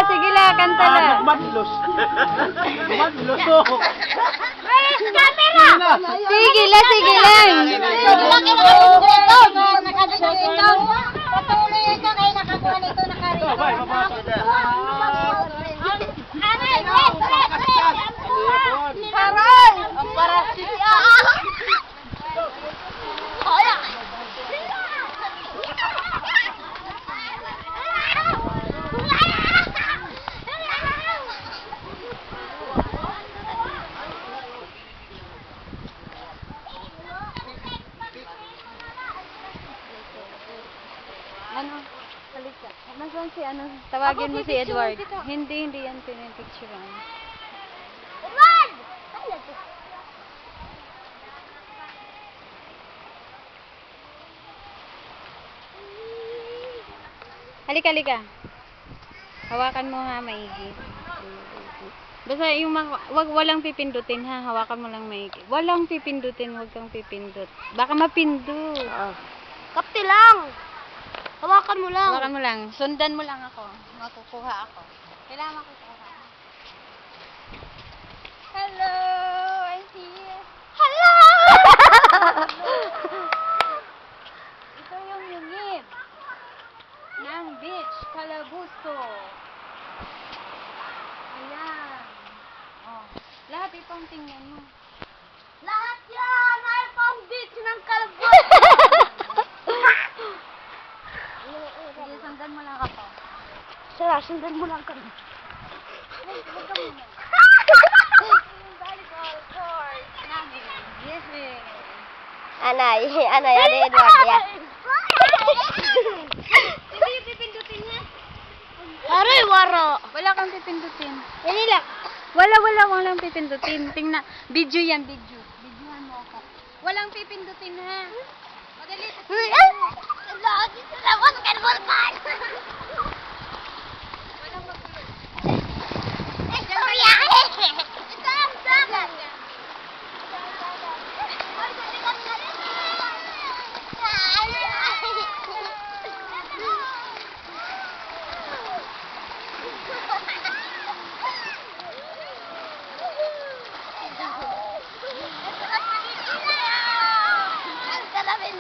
Sige la, kanta la. Madlos. Madlos. Camera! Sige lang. Patuloy ito ay nakakuha nito nakarito. Aray! Ang parasiti Ano? Halika. Nasaan si ano? Tawagin mo si Edward. Hindi yan pinipicturean. Edward! Halika. Hawakan mo ha, maigi. Basta yung walang pipindutin ha, hawakan mo lang maigi. Walang pipindutin, wag kang pipindut. Baka mapindut. Kapti lang! Hawakan mo lang. Hawakan mo lang. Sundan mo lang ako. Makukuha ako. Kailangan makukuha. Hello! I'm here. Hello! Ito yung unit ng beach, Calabusto. Ayan. Oh, lahat itong tingnan mo. Lahat yan ay pang beach ng Calabusto! Sige, sundan mo lang ako. Sira, sundan mo lang kami. Huwag ka muna. Volleyball court namin. Yes, Anay, Edward, ya. Hindi yung pipindutin niya. Aray, waro. Wala kang pipindutin. Dali lang. Walang pipindutin. Tingnan, video yan, video. Videohan mo ako. Walang pipindutin ha. Madali. Lagi sila mo sa kanbulkan. Walang magulo. Istorya. Ito ang dagat.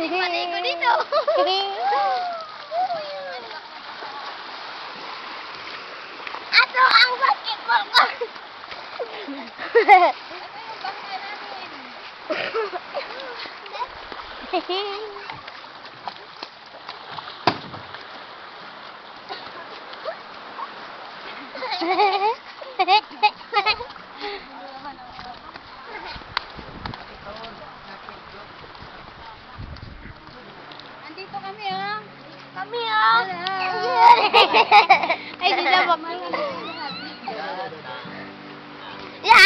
Maligo dito. Ato ang basketball court. Andito kami ha. Kami ah. Ay, di dapat. Ya.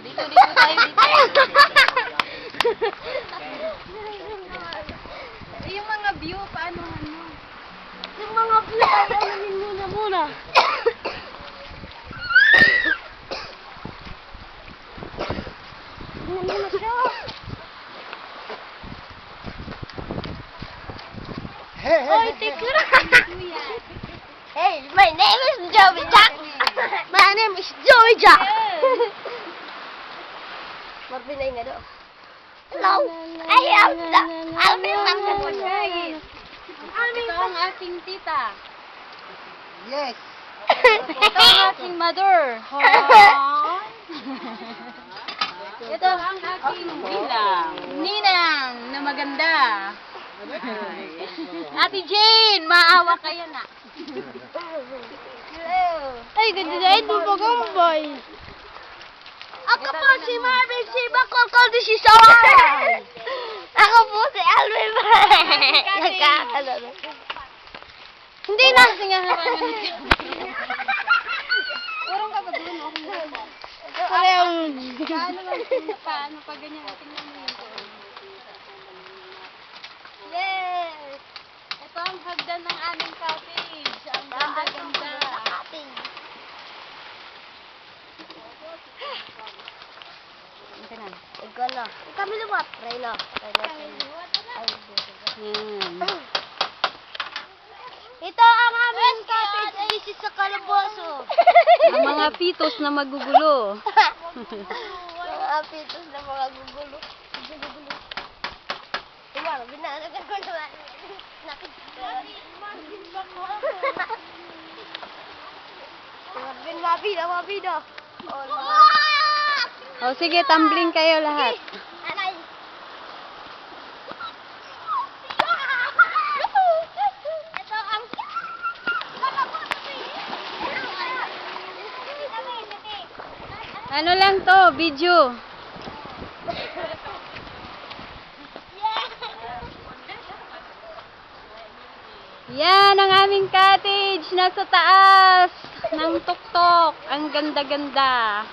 Dito tayo dito. Yung mga view, paano ano? Yung mga view ay alamin muna. Muna siya. Oy, take it. Hey, my name is Joey Jack. My name is Joey Jack. Mabinay nga doon. Hello, I am Alvin Mangapunay. Ito ang aking tita. Yes. Ito ang aking mother. Ito ang aking ninang na maganda. Ate Jane, maawa kayo na. Ay, ganda na ito bagambay. Ako po si Marvin, si Bakol si Soy. Ako po si Alvin. Nagkakalala. Hindi na. Kasi nga harangan. Urong ka ba doon? Paano lang, paano pa ganyan? Tingnan mo yun. Yes! Ito ang hagdan ng aming cottage. Ang ganda-ganda. Ito na. Ikaw na. Kami lumat. Try na. Yan. Ito ang aming cottage. This is sa kalaboso. Ang mga pitos na magugulo. Mga apitos na mga gugulo. Gugulo. Tumara, binanag ako naman. Marvin, mabida. O sige, tumbling kayo lahat. Aray. Ito ang Ano lang to, video. Yan ang aming cottage nasa taas ng tuktok. Ang ganda-ganda.